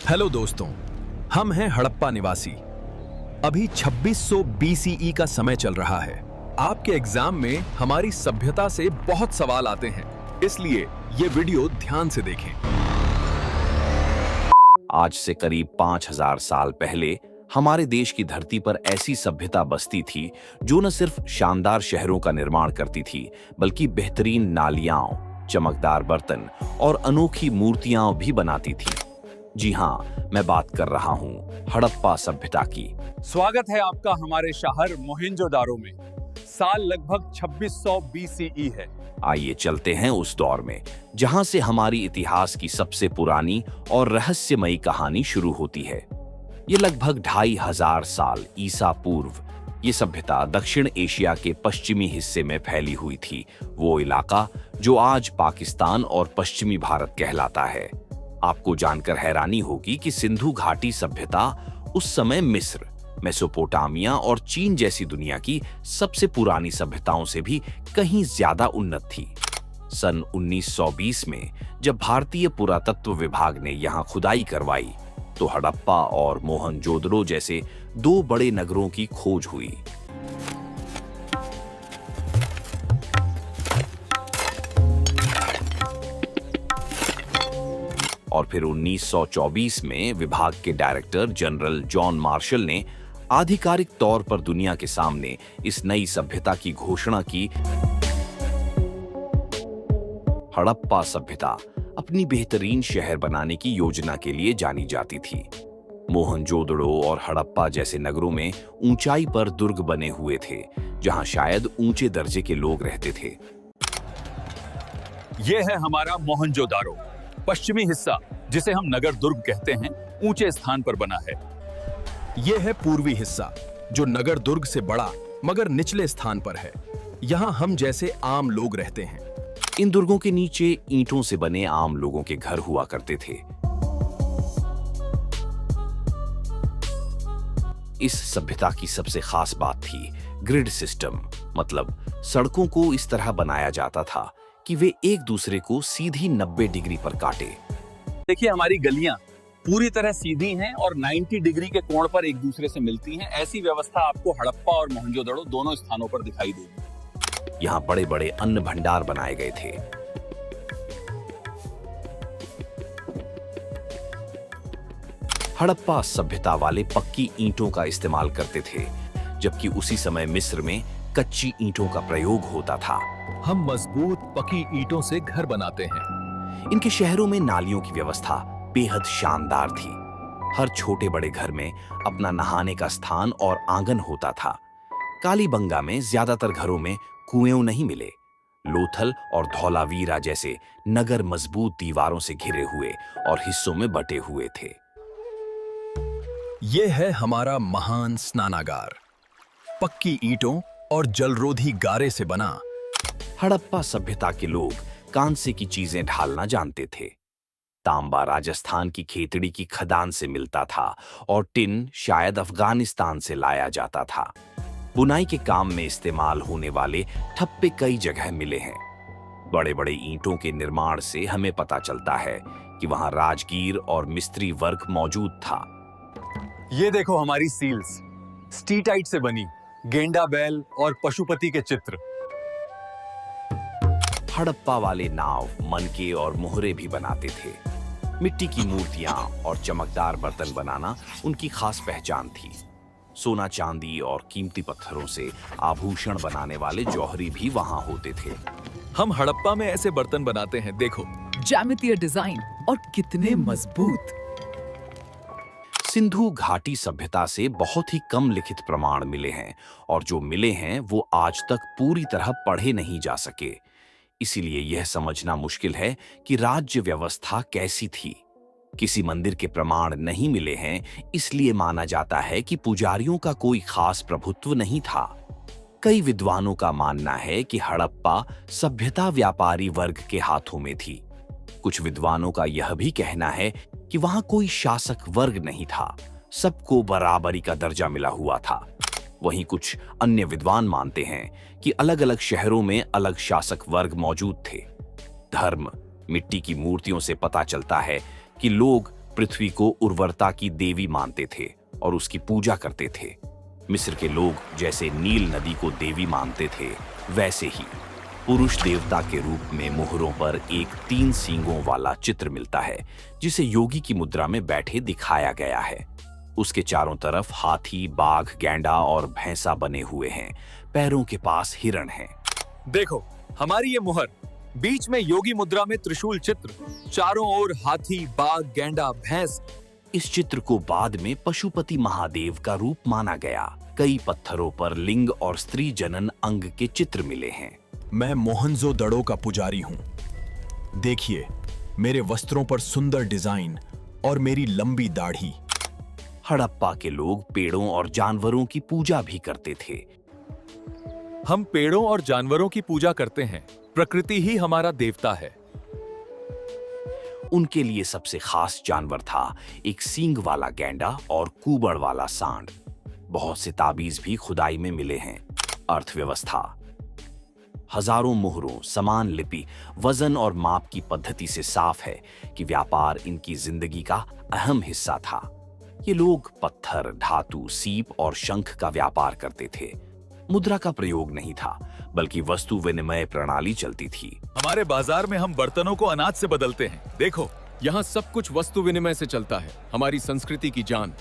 Hello दोस्तों, हम हैं हड़प्पा निवासी। अभी 2600 BCE का समय चल रहा है। आपके एग्जाम में हमारी सभ्यता से बहुत सवाल आते हैं, इसलिए ये वीडियो ध्यान से देखें। आज से करीब 5000 साल पहले हमारे देश की धरती पर ऐसी सभ्यता बसती थी जो न सिर्फ शानदार शहरों का निर्माण करती थी, बल्कि बेहतरीन नालियां, चमकदार बर्तन और अनोखी मूर्तियां भी बनाती थी। जी हाँ, मैं बात कर रहा हूँ हड़प्पा सभ्यता की। स्वागत है आपका हमारे शहर मोहनजोदारो में। साल लगभग 2600 BCE है। आइए चलते हैं उस दौर में जहां से हमारी इतिहास की सबसे पुरानी और रहस्यमयी कहानी शुरू होती है। ये लगभग 2500 साल ईसा पूर्व ये सभ्यता दक्षिण एशिया के पश्चिमी हिस्से में फैली हुई थी, वो इलाका जो आज पाकिस्तान और पश्चिमी भारत कहलाता है। आपको जानकर हैरानी होगी कि सिंधु घाटी सभ्यता उस समय मिस्र, मेसोपोटामिया और चीन जैसी दुनिया की सबसे पुरानी सभ्यताओं से भी कहीं ज्यादा उन्नत थी। सन 1920 में जब भारतीय पुरातत्व विभाग ने यहाँ खुदाई करवाई तो हड़प्पा और मोहनजोदड़ो जैसे दो बड़े नगरों की खोज हुई। और फिर 1924 में विभाग के डायरेक्टर जनरल जॉन मार्शल ने आधिकारिक तौर पर दुनिया के सामने इस नई सभ्यता की घोषणा की। हड़प्पा सभ्यता अपनी बेहतरीन शहर बनाने की योजना के लिए जानी जाती थी। मोहनजोदड़ो और हड़प्पा जैसे नगरों में ऊंचाई पर दुर्ग बने हुए थे, जहां शायद ऊंचे दर्जे के लोग रहते थे। यह है हमारा मोहनजोदारो। पश्चिमी हिस्सा, जिसे हम नगर दुर्ग कहते हैं, ऊंचे स्थान पर बना है। यह है पूर्वी हिस्सा, जो नगर दुर्ग से बड़ा मगर निचले स्थान पर है। यहाँ हम जैसे आम लोग रहते हैं। इन दुर्गों के नीचे ईंटों से बने आम लोगों के घर हुआ करते थे। इस सभ्यता की सबसे खास बात थी ग्रिड सिस्टम, मतलब सड़कों को इस तरह बनाया जाता था कि वे एक दूसरे को सीधी 90 डिग्री पर काटे। देखिए, हमारी गलियां पूरी तरह सीधी हैं और 90 डिग्री के कोण पर एक दूसरे से मिलती हैं। ऐसी व्यवस्था आपको हड़प्पा और मोहनजोदड़ो दोनों स्थानों पर दिखाई देगी। यहाँ बड़े बड़े अन्न भंडार बनाए गए थे। हड़प्पा सभ्यता वाले पक्की ईंटों का इस्तेमाल करते थे, जबकि उसी समय मिस्र में कच्ची ईंटों का प्रयोग होता था। हम मजबूत पकी ईंटों से घर बनाते हैं। इनके शहरों में नालियों की व्यवस्था बेहद शानदार थी। हर छोटे बड़े घर में अपना नहाने का स्थान और आंगन होता था। कालीबंगा में ज्यादातर घरों में कुएं नहीं मिले। लोथल और धौलावीरा जैसे नगर मजबूत दीवारों से घिरे हुए और हिस्सों में बटे हुए थे। यह है हमारा महान स्नानागार, पक्की ईंटों और जलरोधी गारे से बना। हड़प्पा सभ्यता के लोग कांसे की चीजें ढालना जानते थे। तांबा राजस्थान की खेतड़ी की खदान से मिलता था और टिन शायद अफगानिस्तान से लाया जाता था। बुनाई के काम में इस्तेमाल होने वाले ठप्पे कई जगह मिले हैं। बड़े बड़े ईंटों के निर्माण से हमें पता चलता है कि वहां राजगीर और मिस्त्री वर्ग मौजूद था। ये देखो हमारी सील्स, स्टीटाइट से बनी, गेंडा बैल और पशुपति के चित्र। हड़प्पा वाले नाव, मनके और मोहरे भी बनाते थे। मिट्टी की मूर्तियां और चमकदार बर्तन बनाना उनकी खास पहचान थी। सोना, चांदी और कीमती पत्थरों से आभूषण बनाने वाले जौहरी भी वहां होते थे। हम हड़प्पा में ऐसे बर्तन बनाते हैं, देखो। ज्यामितीय डिजाइन और कितने मजबूत। सिंधु घाटी सभ्यता से बहुत ही कम लिखित प्रमाण मिले हैं और जो मिले हैं वो आज तक पूरी तरह पढ़े नहीं जा सके। इसीलिए यह समझना मुश्किल है कि राज्य व्यवस्था कैसी थी। किसी मंदिर के प्रमाण नहीं मिले हैं, इसलिए माना जाता है कि पुजारियों का कोई खास प्रभुत्व नहीं था। कई विद्वानों का मानना है कि हड़प्पा सभ्यता व्यापारी वर्ग के हाथों में थी। कुछ विद्वानों का यह भी कहना है कि वहां कोई शासक वर्ग नहीं था, सबको बराबरी का दर्जा मिला हुआ था। वहीं कुछ अन्य विद्वान मानते हैं कि अलग-अलग शहरों में अलग शासक वर्ग मौजूद थे। धर्म, मिट्टी की मूर्तियों से पता चलता है कि लोग पृथ्वी को उर्वरता की देवी मानते थे और उसकी पूजा करते थे। मिस्र के लोग जैसे नील नदी को देवी मानते थे, वैसे ही पुरुष देवता के रूप में मोहरों पर एक 3 सींगों वाला चित्र मिलता है, जिसे योगी की मुद्रा में बैठे दिखाया गया है। उसके चारों तरफ हाथी, बाघ, गैंडा और भैंसा बने हुए हैं। पैरों के पास हिरण हैं। देखो, हमारी ये मुहर, बीच में योगी मुद्रा में त्रिशूल चित्र, चारों ओर हाथी, बाघ, गैंडा, भैंस। इस चित्र को बाद में पशुपति महादेव का रूप माना गया। कई पत्थरों पर लिंग और स्त्री जनन अंग के चित्र मिले हैं। मैं मोहनजोदड़ो का पुजारी हूँ। देखिए, मेरे वस्त्रों पर सुंदर डिजाइन और मेरी लंबी दाढ़ी। हड़प्पा के लोग पेड़ों और जानवरों की पूजा भी करते थे। हम पेड़ों और जानवरों की पूजा करते हैं। प्रकृति ही हमारा देवता है। उनके लिए सबसे खास जानवर था एक सींग वाला गैंडा और कुबड़ वाला सांड। बहुत से ताबीज भी खुदाई में मिले हैं। अर्थव्यवस्था, हजारों मोहरों, समान लिपि, वजन और माप की पद्धति से साफ है कि व्यापार इनकी जिंदगी का अहम हिस्सा था। ये लोग पत्थर, धातु, सीप और शंख का व्यापार करते थे। मुद्रा का प्रयोग नहीं था, बल्कि वस्तु विनिमय प्रणाली चलती थी। हमारे बाजार में हम बर्तनों को अनाज से बदलते हैं। देखो, यहाँ सब कुछ वस्तु विनिमय से चलता है। हमारी संस्कृति की जान।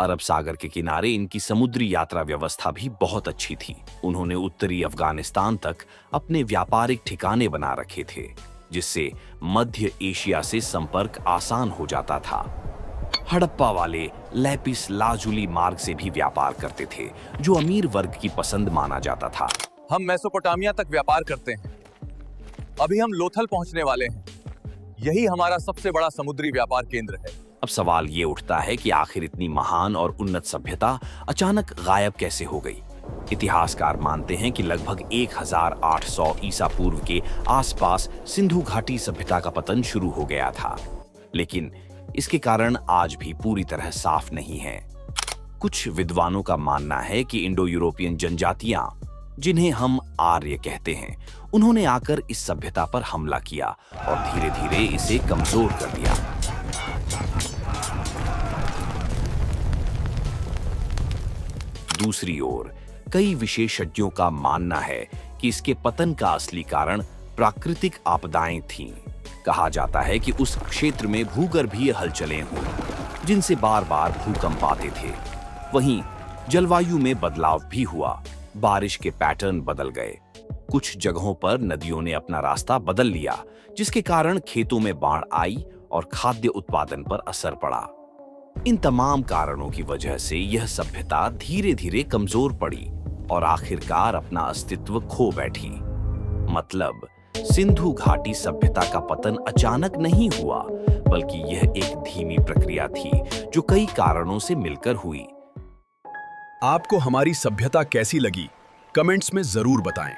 अरब सागर के किनारे इनकी समुद्री यात्रा व्यवस्था भी बहुत अच्छी थी। उन्होंने उत्तरी अफगानिस्तान तक अपने व्यापारिक ठिकाने बना रखे थे, जिससे मध्य एशिया से संपर्क आसान हो जाता था। हड़प्पा वाले लैपिस लाजुली मार्ग से भी व्यापार करते थे, जो अमीर वर्ग की पसंद माना जाता था। हम मेसोपोटामिया तक व्यापार करते हैं। अभी हम लोथल पहुंचने वाले हैं। यही हमारा सबसे बड़ा समुद्री व्यापार केंद्र है। अब सवाल ये उठता है कि आखिर इतनी महान और उन्नत सभ्यता अचानक गायब कैसे हो गई। इतिहासकार मानते हैं कि लगभग 1800 ईसा पूर्व के आसपास सिंधु घाटी सभ्यता का पतन शुरू हो गया था, लेकिन इसके कारण आज भी पूरी तरह साफ नहीं है। कुछ विद्वानों का मानना है कि इंडो यूरोपियन जनजातियां, जिन्हें हम आर्य कहते हैं, उन्होंने आकर इस सभ्यता पर हमला किया और धीरे धीरे इसे कमजोर कर दिया। दूसरी ओर कई विशेषज्ञों का मानना है कि इसके पतन का असली कारण प्राकृतिक आपदाएं थीं। कहा जाता है कि उस क्षेत्र में भूगर्भीय हलचलें हुई, जिनसे बार बार भूकंप आते थे। वहीं जलवायु में बदलाव भी हुआ। बारिश के पैटर्न बदल गए। कुछ जगहों पर नदियों ने अपना रास्ता बदल लिया, जिसके कारण खेतों में बाढ़ आई और खाद्य उत्पादन पर असर पड़ा। इन तमाम कारणों की वजह से यह सभ्यता धीरे धीरे कमजोर पड़ी और आखिरकार अपना अस्तित्व खो बैठी। मतलब, सिंधु घाटी सभ्यता का पतन अचानक नहीं हुआ, बल्कि यह एक धीमी प्रक्रिया थी जो कई कारणों से मिलकर हुई। आपको हमारी सभ्यता कैसी लगी? कमेंट्स में जरूर बताएं।